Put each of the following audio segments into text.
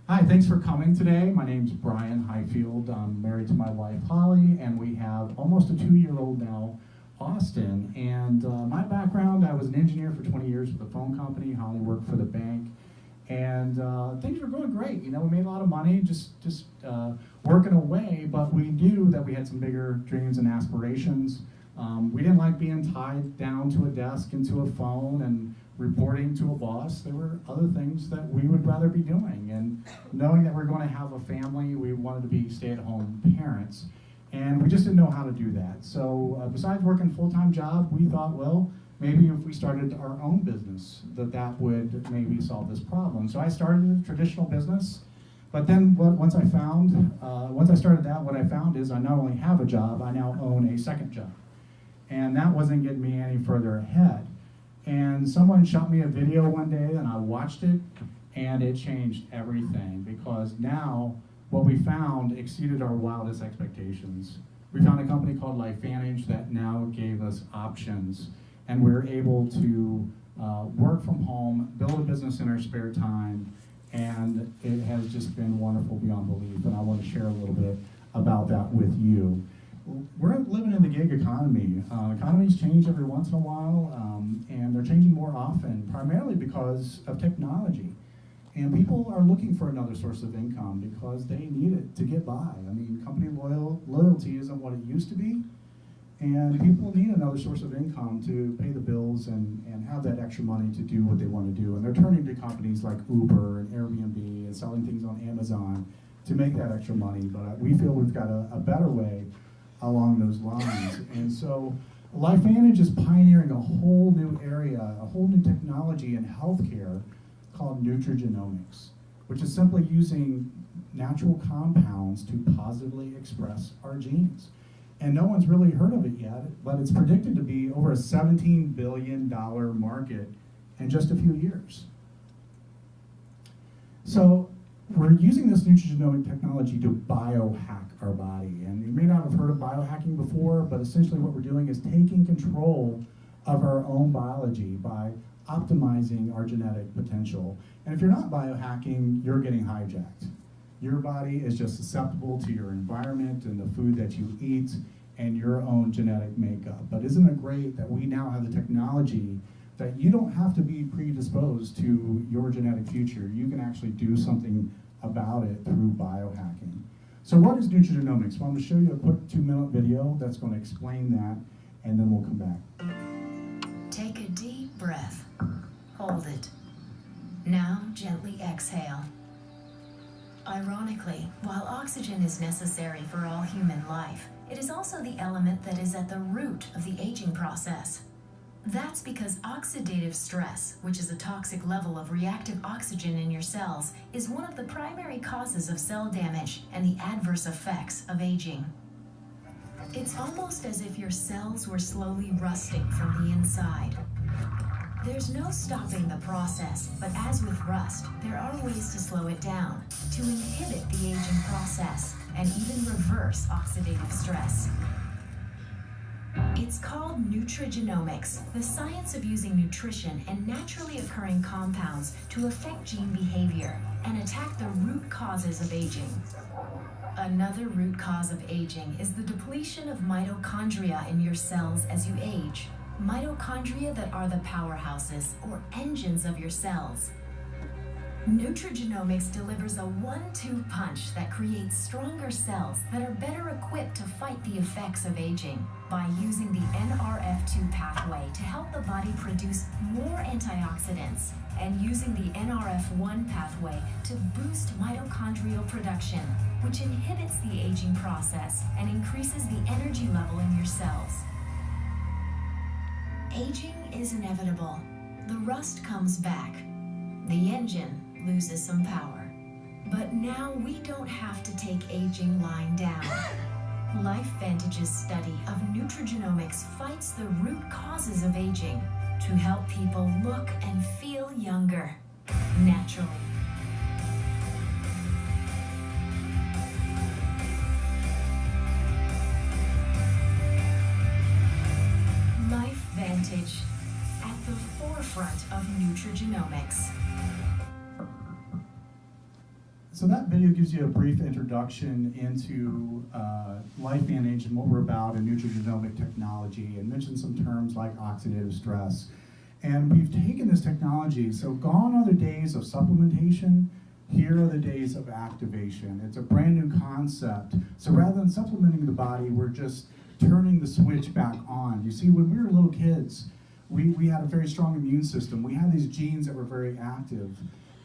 Hi, thanks for coming today. My name's Brian Highfield. I'm married to my wife, Holly, and we have almost a 2-year-old now, Austin. And my background, I was an engineer for 20 years with a phone company. Holly worked for the bank. And things were going great. You know, we made a lot of money just working away, but we knew that we had some bigger dreams and aspirations. We didn't like being tied down to a desk and to a phone and reporting to a boss. There were other things that we would rather be doing. And knowing that we're going to have a family, we wanted to be stay-at-home parents. And we just didn't know how to do that. So besides working a full-time job, we thought, well, maybe if we started our own business, that would maybe solve this problem. So I started a traditional business, but then once I started that, what I found is I not only have a job, I now own a second job. And that wasn't getting me any further ahead. And someone shot me a video one day and I watched it, and it changed everything, because now what we found exceeded our wildest expectations. We found a company called LifeVantage that now gave us options, and we're able to work from home, build a business in our spare time, and it has just been wonderful beyond belief, and I want to share a little bit about that with you. We're living in the gig economy. Economies change every once in a while, and they're changing more often, primarily because of technology. And people are looking for another source of income because they need it to get by. I mean, company loyalty isn't what it used to be, and people need another source of income to pay the bills and have that extra money to do what they want to do. And they're turning to companies like Uber and Airbnb and selling things on Amazon to make that extra money. But we feel we've got a better way along those lines. And so LifeVantage is pioneering a whole new area, a whole new technology in healthcare called nutrigenomics, which is simply using natural compounds to positively express our genes. And no one's really heard of it yet, but it's predicted to be over a $17 billion market in just a few years. So we're using this nutrigenomic technology to biohack our body. And you may not have heard of biohacking before, but essentially what we're doing is taking control of our own biology by optimizing our genetic potential. And if you're not biohacking, you're getting hijacked. Your body is just susceptible to your environment and the food that you eat and your own genetic makeup. But isn't it great that we now have the technology that you don't have to be predisposed to your genetic future. You can actually do something about it through biohacking. So what is nutrigenomics? Well, I'm going to show you a quick 2-minute video that's going to explain that, and then we'll come back. Take a deep breath. Hold it. Now gently exhale. Ironically, while oxygen is necessary for all human life, it is also the element that is at the root of the aging process. That's because oxidative stress, which is a toxic level of reactive oxygen in your cells, is one of the primary causes of cell damage and the adverse effects of aging. It's almost as if your cells were slowly rusting from the inside. There's no stopping the process, but as with rust, there are ways to slow it down, to inhibit the aging process, and even reverse oxidative stress. It's called nutrigenomics, the science of using nutrition and naturally occurring compounds to affect gene behavior and attack the root causes of aging. Another root cause of aging is the depletion of mitochondria in your cells as you age. Mitochondria that are the powerhouses or engines of your cells. Nutrigenomics delivers a 1-2 punch that creates stronger cells that are better equipped to fight the effects of aging by using the NRF2 pathway to help the body produce more antioxidants and using the NRF1 pathway to boost mitochondrial production, which inhibits the aging process and increases the energy level in your cells. Aging is inevitable. The rust comes back. The engine loses some power. But now we don't have to take aging lying down. LifeVantage's study of nutrigenomics fights the root causes of aging to help people look and feel younger, naturally. LifeVantage, at the forefront of nutrigenomics. So that video gives you a brief introduction into LifeVantage and what we're about in nutrigenomic technology, and mentioned some terms like oxidative stress. And we've taken this technology, so gone are the days of supplementation, here are the days of activation. It's a brand new concept. So rather than supplementing the body, we're just turning the switch back on. You see, when we were little kids, we had a very strong immune system. We had these genes that were very active,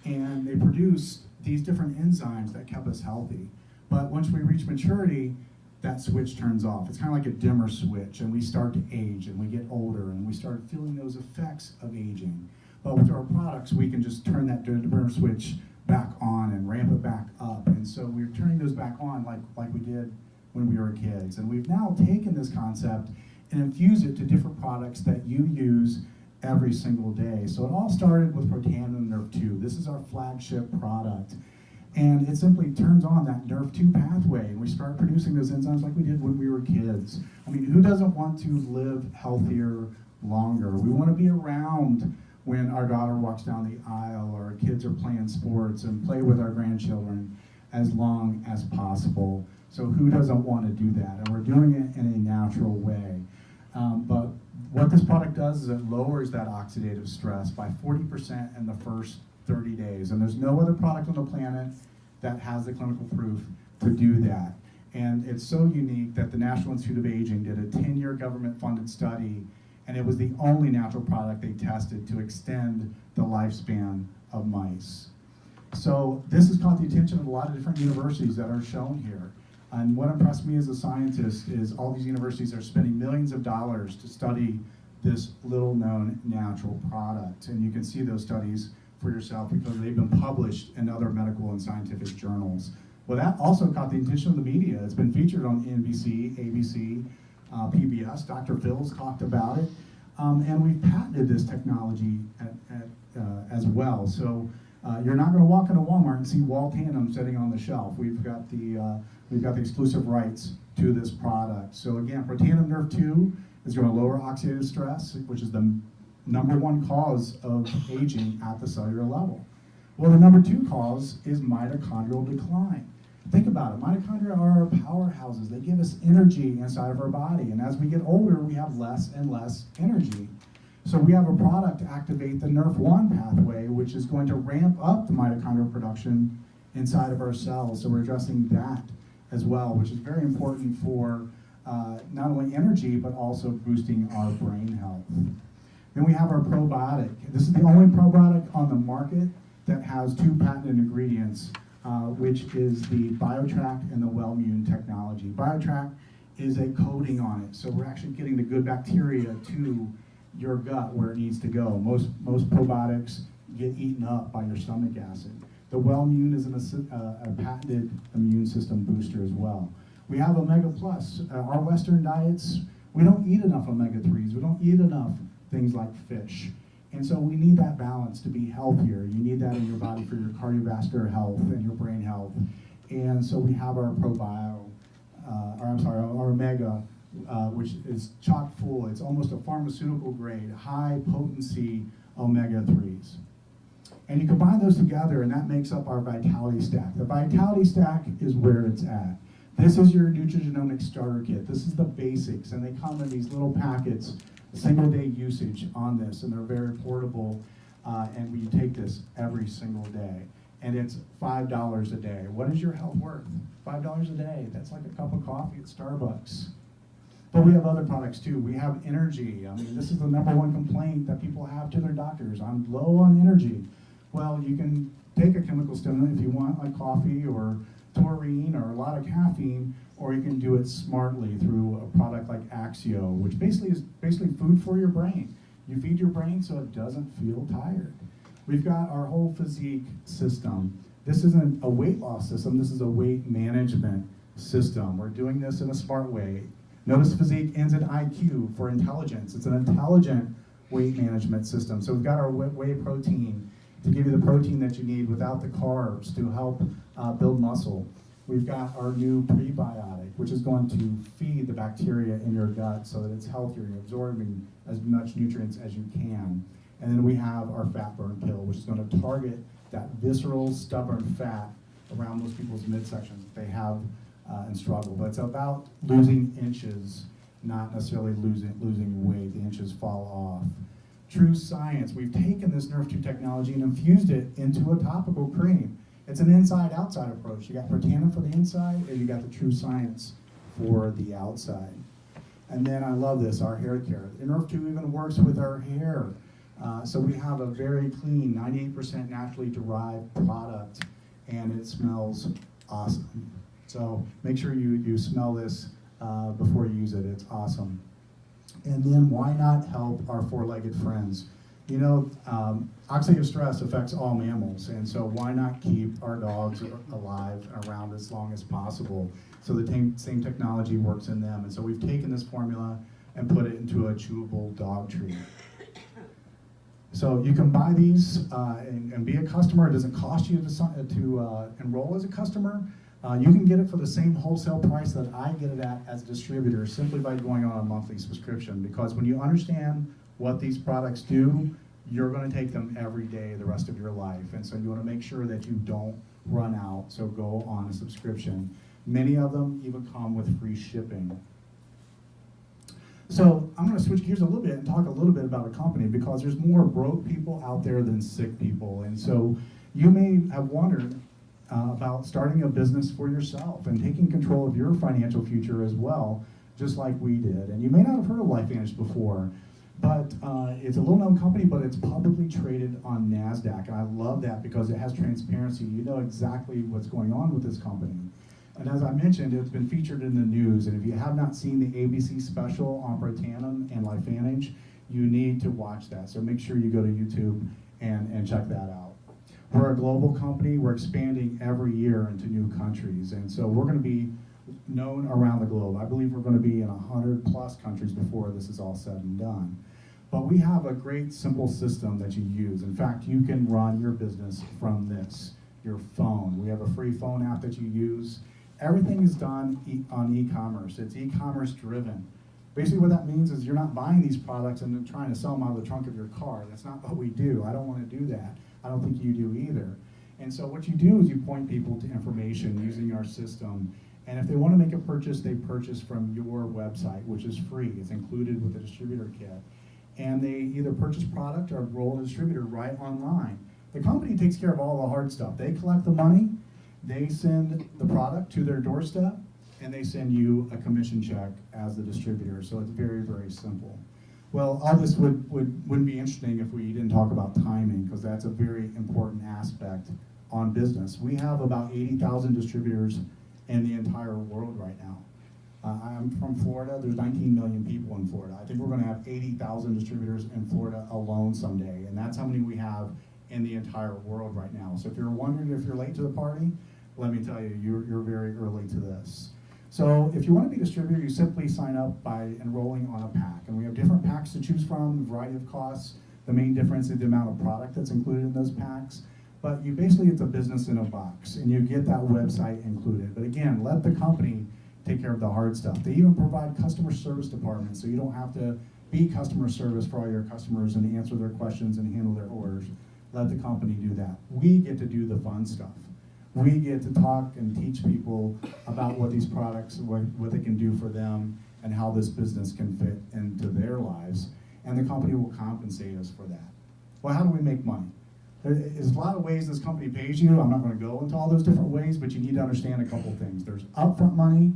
and they produced these different enzymes that kept us healthy. But once we reach maturity, that switch turns off. It's kind of like a dimmer switch, and we start to age, and we get older, and we start feeling those effects of aging. But with our products, we can just turn that dimmer switch back on and ramp it back up. And so we're turning those back on like we did when we were kids. And we've now taken this concept and infused it to different products that you use every single day. So it all started with Protandim Nerve 2. This is our flagship product. And it simply turns on that Nerve 2 pathway, and we start producing those enzymes like we did when we were kids. I mean, who doesn't want to live healthier longer? We want to be around when our daughter walks down the aisle, or our kids are playing sports, and play with our grandchildren as long as possible. So who doesn't want to do that? And we're doing it in a natural way. But what this product does is it lowers that oxidative stress by 40% in the first 30 days. And there's no other product on the planet that has the clinical proof to do that. And it's so unique that the National Institute of Aging did a 10-year government-funded study, and it was the only natural product they tested to extend the lifespan of mice. So this has caught the attention of a lot of different universities that are shown here. And what impressed me as a scientist is all these universities are spending millions of dollars to study this little-known natural product. And you can see those studies for yourself because they've been published in other medical and scientific journals. Well, that also caught the attention of the media. It's been featured on NBC, ABC, PBS. Dr. Phil's talked about it. And we've patented this technology as well. So you're not going to walk into Walmart and see Wall Tandem sitting on the shelf. We've got the exclusive rights to this product. So again, Protandim Nerve 2 is going to lower oxidative stress, which is the #1 cause of aging at the cellular level. Well, the #2 cause is mitochondrial decline. Think about it. Mitochondria are our powerhouses. They give us energy inside of our body. And as we get older, we have less and less energy. So we have a product to activate the NRF1 pathway, which is going to ramp up the mitochondrial production inside of our cells. So we're addressing that as well, which is very important for not only energy, but also boosting our brain health. Then we have our probiotic. This is the only probiotic on the market that has 2 patented ingredients, which is the BioTrack and the Wellmune technology. BioTrack is a coating on it, so we're actually getting the good bacteria to your gut where it needs to go. Most probiotics get eaten up by your stomach acid. The Wellmune is a patented immune system booster as well. We have Omega Plus. Our Western diets, we don't eat enough omega-3s. We don't eat enough things like fish. And so we need that balance to be healthier. You need that in your body for your cardiovascular health and your brain health. And so we have our our Omega, which is chock full. It's almost a pharmaceutical grade, high potency omega-3s. And you combine those together, and that makes up our Vitality Stack. The Vitality Stack is where it's at. This is your nutrigenomic starter kit. This is the basics, and they come in these little packets, single-day usage on this, and they're very portable, and we take this every single day. And it's $5 a day. What is your health worth? $5 a day. That's like a cup of coffee at Starbucks. But we have other products too. We have energy. I mean, this is the #1 complaint that people have to their doctors. I'm low on energy. Well, you can take a chemical stimulant if you want, like coffee or taurine or a lot of caffeine, or you can do it smartly through a product like Axio, which is food for your brain. You feed your brain so it doesn't feel tired. We've got our whole physique system. This isn't a weight loss system, this is a weight management system. We're doing this in a smart way. Notice physique ends in IQ for intelligence. It's an intelligent weight management system. So we've got our whey protein to give you the protein that you need without the carbs to help build muscle. We've got our new prebiotic, which is going to feed the bacteria in your gut so that it's healthier, you're absorbing as much nutrients as you can. And then we have our fat burn pill, which is going to target that visceral, stubborn fat around most people's midsections they have and struggle. But it's about losing inches, not necessarily losing weight. The inches fall off. True science. We've taken this Nerve 2 technology and infused it into a topical cream. It's an inside-outside approach. You got Protandim for the inside, and you got the True Science for the outside. And then I love this, our hair care. The Nerve 2 even works with our hair. So we have a very clean, 98% naturally derived product, and it smells awesome. So make sure you smell this before you use it. It's awesome. And then why not help our four-legged friends? You know, oxidative stress affects all mammals, and so why not keep our dogs alive and around as long as possible? So the same technology works in them, and so we've taken this formula and put it into a chewable dog treat. So you can buy these and be a customer. It doesn't cost you to enroll as a customer. You can get it for the same wholesale price that I get it at as a distributor simply by going on a monthly subscription, because when you understand what these products do, you're going to take them every day the rest of your life. And so you want to make sure that you don't run out, so go on a subscription. Many of them even come with free shipping. So I'm going to switch gears a little bit and talk a little bit about a company, because there's more broke people out there than sick people. And so you may have wondered about starting a business for yourself and taking control of your financial future as well, just like we did. And you may not have heard of LifeVantage before, but it's a little known company, but it's publicly traded on NASDAQ. And I love that because it has transparency. You know exactly what's going on with this company. And as I mentioned, it's been featured in the news. And if you have not seen the ABC special on Protandim and LifeVantage, you need to watch that. So make sure you go to YouTube and check that out. We're a global company. We're expanding every year into new countries. And so we're going to be known around the globe. I believe we're going to be in 100+ countries before this is all said and done. But we have a great simple system that you use. In fact, you can run your business from this, your phone. We have a free phone app that you use. Everything is done on e-commerce. It's e-commerce driven. Basically what that means is you're not buying these products and then trying to sell them out of the trunk of your car. That's not what we do. I don't want to do that. I don't think you do either. And so what you do is you point people to information using our system. And if they want to make a purchase, they purchase from your website, which is free. It's included with the distributor kit. And they either purchase product or enroll a distributor right online. The company takes care of all the hard stuff. They collect the money, they send the product to their doorstep, and they send you a commission check as the distributor. So it's very, very simple. Well, all this wouldn't be interesting if we didn't talk about timing, because that's a very important aspect on business. We have about 80,000 distributors in the entire world right now. I'm from Florida. There's 19 million people in Florida. I think we're going to have 80,000 distributors in Florida alone someday, and that's how many we have in the entire world right now. So if you're wondering if you're late to the party, let me tell you, you're very early to this. So if you want to be a distributor, you simply sign up by enrolling on a pack. And we have different packs to choose from, a variety of costs. The main difference is the amount of product that's included in those packs. But you basically, it's a business in a box, and you get that website included. But again, let the company take care of the hard stuff. They even provide customer service departments, so you don't have to be customer service for all your customers and answer their questions and handle their orders. Let the company do that. We get to do the fun stuff. We get to talk and teach people about what these products, what they can do for them, and how this business can fit into their lives. And the company will compensate us for that. Well, how do we make money? There's a lot of ways this company pays you. I'm not going to go into all those different ways, but you need to understand a couple things. There's upfront money,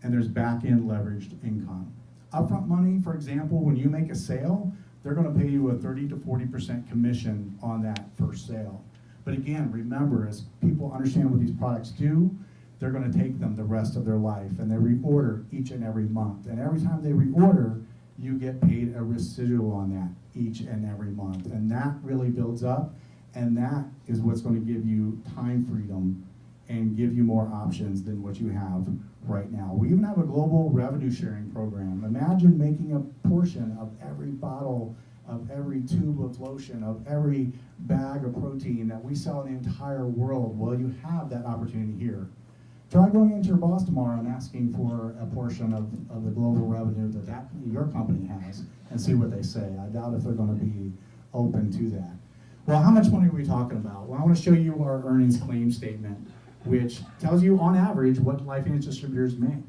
and there's back-end leveraged income. Upfront money, for example, when you make a sale, they're going to pay you a 30 to 40% commission on that first sale. But again, remember, as people understand what these products do, they're going to take them the rest of their life, and they reorder each and every month. And every time they reorder, you get paid a residual on that each and every month. And that really builds up, and that is what's going to give you time freedom and give you more options than what you have right now. We even have a global revenue sharing program. Imagine making a portion of every bottle, of every tube of lotion, of every bag of protein that we sell in the entire world. Well, you have that opportunity here. Try going into your boss tomorrow and asking for a portion of the global revenue that your company has and see what they say. I doubt if they're going to be open to that. Well, how much money are we talking about? Well, I want to show you our earnings claim statement. which tells you on average what life insurance distributors make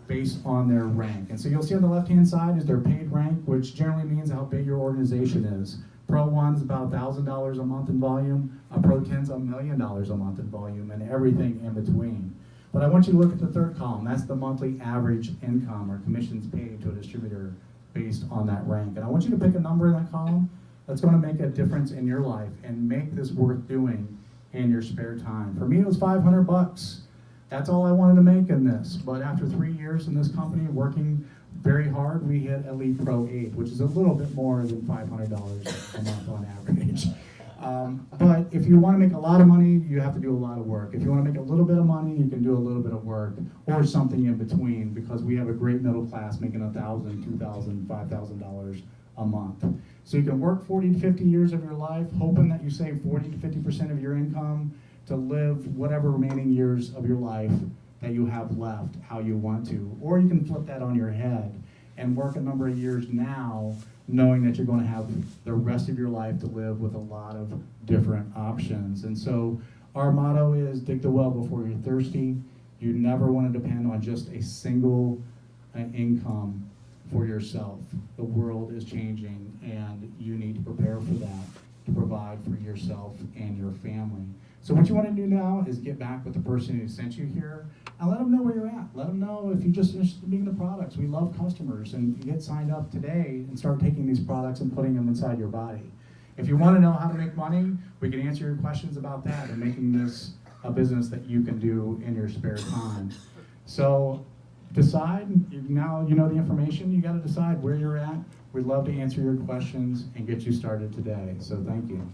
based on their rank. And so you'll see on the left-hand side is their paid rank, which generally means how big your organization is. Pro 1's about $1,000 a month in volume, a Pro 10's $1 million a month in volume, and everything in between. But I want you to look at the third column. That's the monthly average income or commissions paid to a distributor based on that rank. And I want you to pick a number in that column that's going to make a difference in your life and make this worth doing in your spare time. For me, it was $500. That's all I wanted to make in this. But after 3 years in this company, working very hard, we hit Elite Pro 8, which is a little bit more than $500 a month on average. But if you want to make a lot of money, you have to do a lot of work. If you want to make a little bit of money, you can do a little bit of work or something in between, because we have a great middle class making $1,000, $2,000, $5,000 a month. So you can work 40 to 50 years of your life, hoping that you save 40 to 50% of your income to live whatever remaining years of your life that you have left how you want to. Or you can flip that on your head and work a number of years now, knowing that you're going to have the rest of your life to live with a lot of different options. And so our motto is dig the well before you're thirsty. You never want to depend on just a single income for yourself. The world is changing, and you need to prepare for that, to provide for yourself and your family. So what you want to do now is get back with the person who sent you here and let them know where you're at. Let them know if you're just interested in being the products. We love customers, and you get signed up today and start taking these products and putting them inside your body. If you want to know how to make money, we can answer your questions about that and making this a business that you can do in your spare time. So decide, now you know the information, you got to decide where you're at. We'd love to answer your questions and get you started today. So thank you.